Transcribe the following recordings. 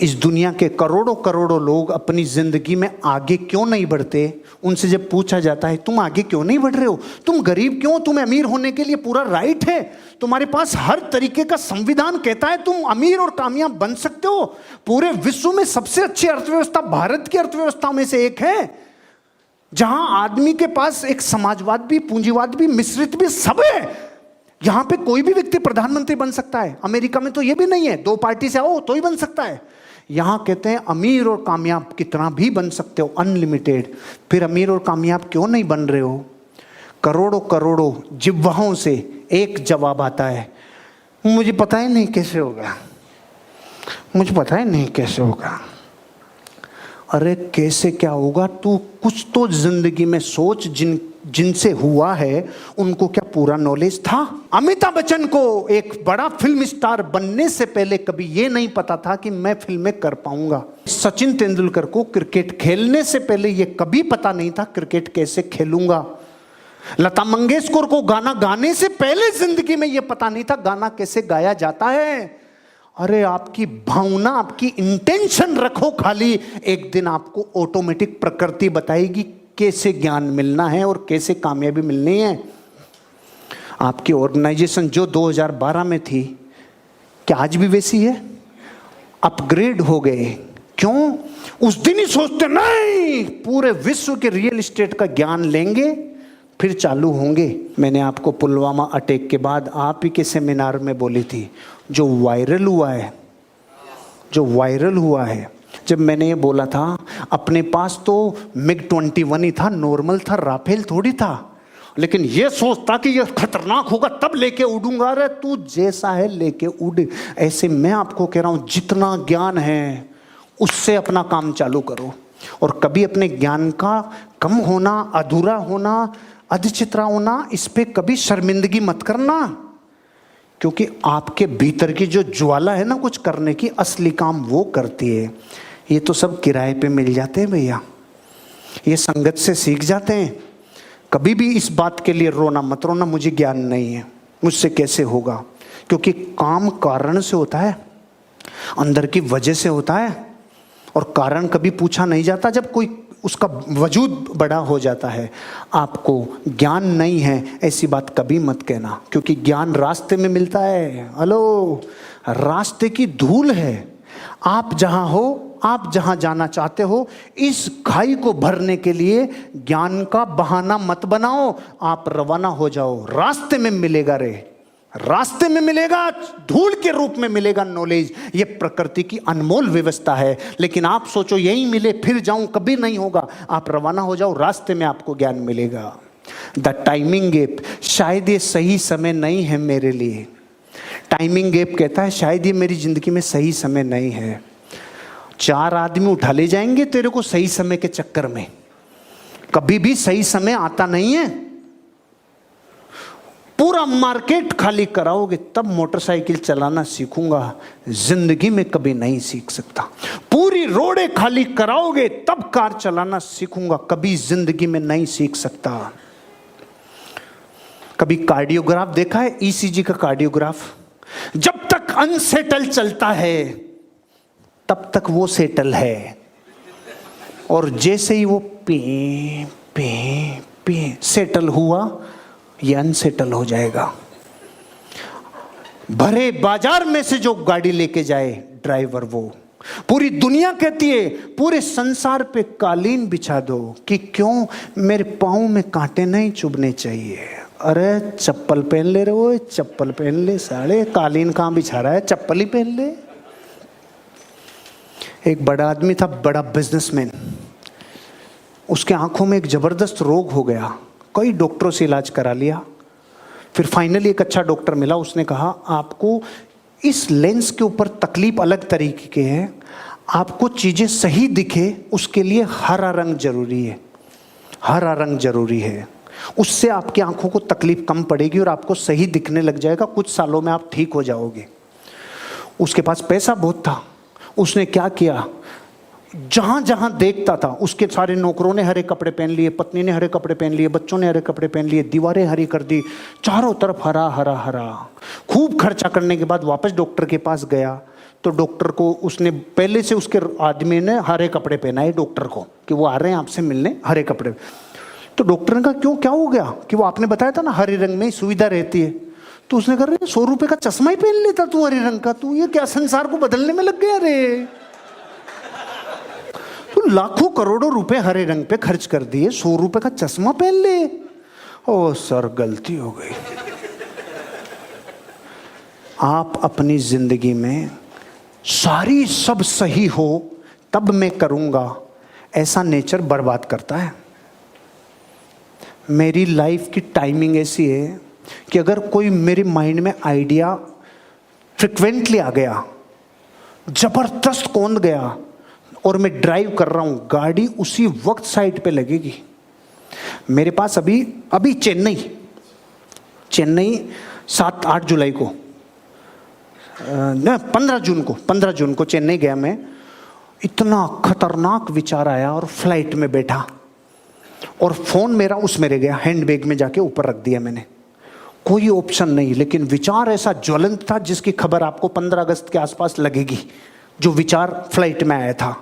इस दुनिया के करोड़ों करोड़ों लोग अपनी जिंदगी में आगे क्यों नहीं बढ़ते? उनसे जब पूछा जाता है तुम आगे क्यों नहीं बढ़ रहे हो, तुम गरीब क्यों, तुम्हें अमीर होने के लिए पूरा राइट है, तुम्हारे पास हर तरीके का संविधान कहता है तुम अमीर और कामयाब बन सकते हो, पूरे विश्व में सबसे अच्छी अर्थव्यवस्था भारत की अर्थव्यवस्था में से एक है, जहां आदमी के पास एक समाजवाद भी, पूंजीवाद भी, मिश्रित भी, सब है। यहां पे कोई भी व्यक्ति प्रधानमंत्री बन सकता है। अमेरिका में तो यह भी नहीं है, 2 पार्टी से आओ तो ही बन सकता है। यहां कहते हैं अमीर और कामयाब कितना भी बन सकते हो, अनलिमिटेड। फिर अमीर और कामयाब क्यों नहीं बन रहे हो? करोड़ों करोड़ों जिह्वाओं से एक जवाब आता है, मुझे पता ही नहीं कैसे होगा, मुझे पता ही नहीं कैसे होगा। अरे कैसे क्या होगा? तू कुछ तो जिंदगी में सोच, जिनसे हुआ है उनको क्या पूरा नॉलेज था? अमिताभ बच्चन को एक बड़ा फिल्म स्टार बनने से पहले कभी यह नहीं पता था कि मैं फिल्में कर पाऊंगा। सचिन तेंदुलकर को क्रिकेट खेलने से पहले यह कभी पता नहीं था क्रिकेट कैसे खेलूंगा। लता मंगेशकर को गाना गाने से पहले जिंदगी में यह पता नहीं था गाना कैसे गाया जाता है। अरे आपकी भावना, आपकी इंटेंशन रखो खाली, एक दिन आपको ऑटोमेटिक प्रकृति बताएगी कैसे ज्ञान मिलना है और कैसे कामयाबी मिलनी है। आपकी ऑर्गेनाइजेशन जो 2012 में थी, क्या आज भी वैसी है? अपग्रेड हो गए। क्यों? उस दिन ही सोचते नहीं पूरे विश्व के रियल एस्टेट का ज्ञान लेंगे फिर चालू होंगे। मैंने आपको पुलवामा अटैक के बाद आप ही के सेमिनार में बोली थी, जो वायरल हुआ है, जब मैंने ये बोला था, अपने पास तो MiG-21 ही था, नॉर्मल था, राफेल थोड़ी था, लेकिन ये सोचता कि ये खतरनाक होगा तब लेके उड़ूंगा। अरे तू जैसा है लेके उड़। ऐसे मैं आपको कह रहा हूं, जितना ज्ञान है उससे अपना काम चालू करो, और कभी अपने ज्ञान का कम होना, अधूरा होना, अधिचित्रा होना, इस पे कभी शर्मिंदगी मत करना, क्योंकि आपके भीतर की जो ज्वाला है ना कुछ करने की, असली काम वो करती है। ये तो सब किराए पे मिल जाते हैं भैया, ये संगत से सीख जाते हैं। कभी भी इस बात के लिए रोना मत रोना, मुझे ज्ञान नहीं है, मुझसे कैसे होगा, क्योंकि काम कारण से होता है, अंदर की वजह से होता है, और कारण कभी पूछा नहीं जाता जब कोई उसका वजूद बड़ा हो जाता है। आपको ज्ञान नहीं है ऐसी बात कभी मत कहना, क्योंकि ज्ञान रास्ते में मिलता है। हेलो, रास्ते की धूल है। आप जहां हो, आप जहां जाना चाहते हो, इस खाई को भरने के लिए ज्ञान का बहाना मत बनाओ, आप रवाना हो जाओ। रास्ते में मिलेगा रे, रास्ते में मिलेगा, धूल के रूप में मिलेगा नॉलेज। ये प्रकृति की अनमोल व्यवस्था है, लेकिन आप सोचो यही मिले फिर जाऊं, कभी नहीं होगा। आप रवाना हो जाओ, रास्ते में आपको ज्ञान मिलेगा। द टाइमिंग गैप, शायद ये सही समय नहीं है मेरे लिए। टाइमिंग गैप कहता है शायद ये मेरी जिंदगी में सही समय नहीं है। 4 आदमी उठा ले जाएंगे तेरे को सही समय के चक्कर में, कभी भी सही समय आता नहीं है। पूरा मार्केट खाली कराओगे तब मोटरसाइकिल चलाना सीखूंगा, जिंदगी में कभी नहीं सीख सकता। पूरी रोडें खाली कराओगे तब कार चलाना सीखूंगा, कभी जिंदगी में नहीं सीख सकता। कभी कार्डियोग्राफ देखा है? ECG का कार्डियोग्राफ, जब तक अनसेटल चलता है तब तक वो सेटल है, और जैसे ही वो पे पे पे सेटल हुआ, ये अनसेटल हो जाएगा। भरे बाजार में से जो गाड़ी लेके जाए ड्राइवर, वो पूरी दुनिया कहती है पूरे संसार पे कालीन बिछा दो, कि क्यों? मेरे पाँव में कांटे नहीं चुभने चाहिए। अरे चप्पल पहन ले रे, वो चप्पल पहन ले, साले कालीन कहाँ बिछा रहा है, चप्पल ही पहन ले। एक बड़ा आदमी था, बड़ा बिजनेसमैन, उसके आंखों में एक जबरदस्त रोग हो गया, कई डॉक्टरों से इलाज करा लिया, फिर फाइनली एक अच्छा डॉक्टर मिला, उसने कहा आपको इस लेंस के ऊपर तकलीफ अलग तरीके की है, आपको चीजें सही दिखे उसके लिए हरा रंग जरूरी है, हरा रंग जरूरी है, उससे आपकी आंखों को तकलीफ कम पड़ेगी और आपको सही दिखने लग जाएगा, कुछ सालों में आप ठीक हो जाओगे। उसके पास पैसा बहुत था, उसने क्या किया, जहां जहां देखता था उसके सारे नौकरों ने हरे कपड़े पहन लिए, पत्नी ने हरे कपड़े पहन लिए, बच्चों ने हरे कपड़े पहन लिए, दीवारें हरी कर दी, चारों तरफ हरा हरा हरा। खूब खर्चा करने के बाद वापस डॉक्टर के पास गया तो डॉक्टर को उसने पहले से उसके आदमी ने हरे कपड़े पहनाए डॉक्टर को कि वो आ रहे हैं आपसे मिलने हरे कपड़े। तो डॉक्टर ने कहा क्यों, क्या हो गया? कि वो आपने बताया था ना हरे रंग में ही सुविधा रहती है। तो उसने कहा 100 रुपए का चश्मा ही पहन लेता तू हरे रंग का, तू ये क्या संसार को बदलने में लग गया रे? तो लाखों करोड़ों रुपए हरे रंग पे खर्च कर दिए, 100 रुपए का चश्मा पहन ले। ओ सर गलती हो गई। आप अपनी जिंदगी में सारी सब सही हो तब मैं करूंगा, ऐसा नेचर बर्बाद करता है। मेरी लाइफ की टाइमिंग ऐसी है कि अगर कोई मेरे माइंड में आइडिया फ्रिक्वेंटली आ गया, जबरदस्त कौंध गया और मैं ड्राइव कर रहा हूं, गाड़ी उसी वक्त साइड पे लगेगी। मेरे पास अभी चेन्नई 7-8 जुलाई को, 15 जून को चेन्नई गया मैं। इतना खतरनाक विचार आया और फ्लाइट में बैठा और फोन मेरा उसमें रह गया, हैंडबैग में जाके ऊपर रख दिया मैंने। कोई ऑप्शन नहीं, लेकिन विचार ऐसा ज्वलंत था जिसकी खबर आपको 15 अगस्त के आसपास लगेगी। जो विचार फ्लाइट में आया था,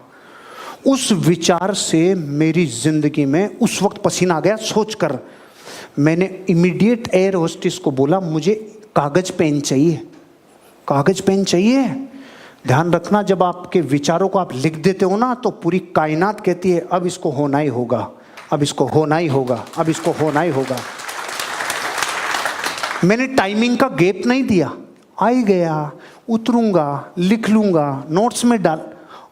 उस विचार से मेरी जिंदगी में उस वक्त पसीना आ गया सोचकर। मैंने इमीडिएट एयर होस्टेस को बोला मुझे कागज पेन चाहिए, कागज पेन चाहिए। ध्यान रखना, जब आपके विचारों को आप लिख देते हो ना तो पूरी कायनात कहती है अब इसको होना ही होगा, अब इसको होना ही होगा, अब इसको होना ही होगा। मैंने टाइमिंग का गैप नहीं दिया, आई गया, उतरूंगा, लिख लूंगा, नोट्स में डाल।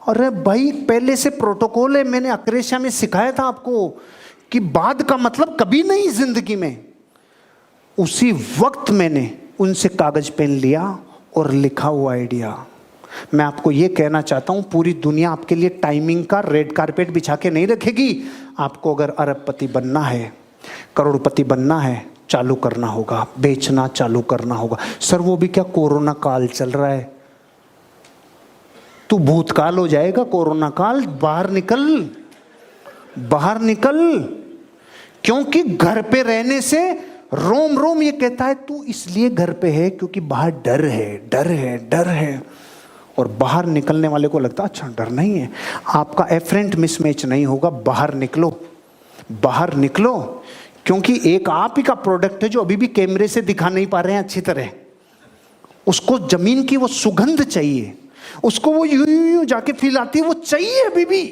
अरे भाई पहले से प्रोटोकॉल है, मैंने अक्रेशिया में सिखाया था आपको कि बाद का मतलब कभी नहीं जिंदगी में। उसी वक्त मैंने उनसे कागज पेन लिया और लिखा हुआ आइडिया। मैं आपको ये कहना चाहता हूं, पूरी दुनिया आपके लिए टाइमिंग का रेड कारपेट बिछा के नहीं रखेगी। आपको अगर अरबपति बनना है, करोड़पति बनना है, चालू करना होगा, बेचना चालू करना होगा। सर वो भी क्या, कोरोना काल चल रहा है, तू भूतकाल हो जाएगा कोरोना काल। बाहर निकल, बाहर निकल, क्योंकि घर पे रहने से रोम रोम ये कहता है तू इसलिए घर पे है क्योंकि बाहर डर है, डर है, डर है। और बाहर निकलने वाले को लगता अच्छा डर नहीं है। आपका एफरेंट मिसमैच नहीं होगा, बाहर निकलो, बाहर निकलो, क्योंकि एक आप ही का प्रोडक्ट है जो अभी भी कैमरे से दिखा नहीं पा रहे हैं अच्छी तरह। उसको जमीन की वो सुगंध चाहिए, उसको वो यूं यूं जाके फील आती है, वो चाहिए अभी भी।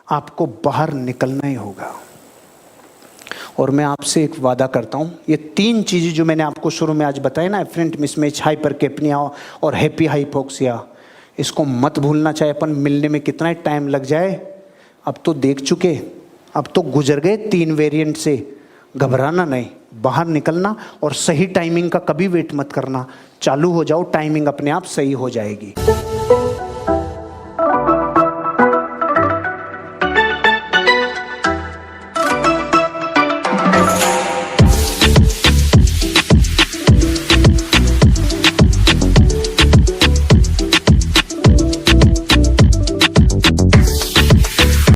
आपको बाहर निकलना ही होगा। और मैं आपसे एक वादा करता हूं, ये 3 चीजें जो मैंने आपको शुरू में आज बताई ना, एफरेंट मिसमैच, हाइपरकेपनिया और हैप्पी हाइपोक्सिया, इसको मत भूलना। चाहे अपन मिलने में कितना टाइम लग जाए, अब तो देख चुके, अब तो गुजर गए 3 वेरिएंट से। घबराना नहीं, बाहर निकलना, और सही टाइमिंग का कभी वेट मत करना। चालू हो जाओ, टाइमिंग अपने आप सही हो जाएगी।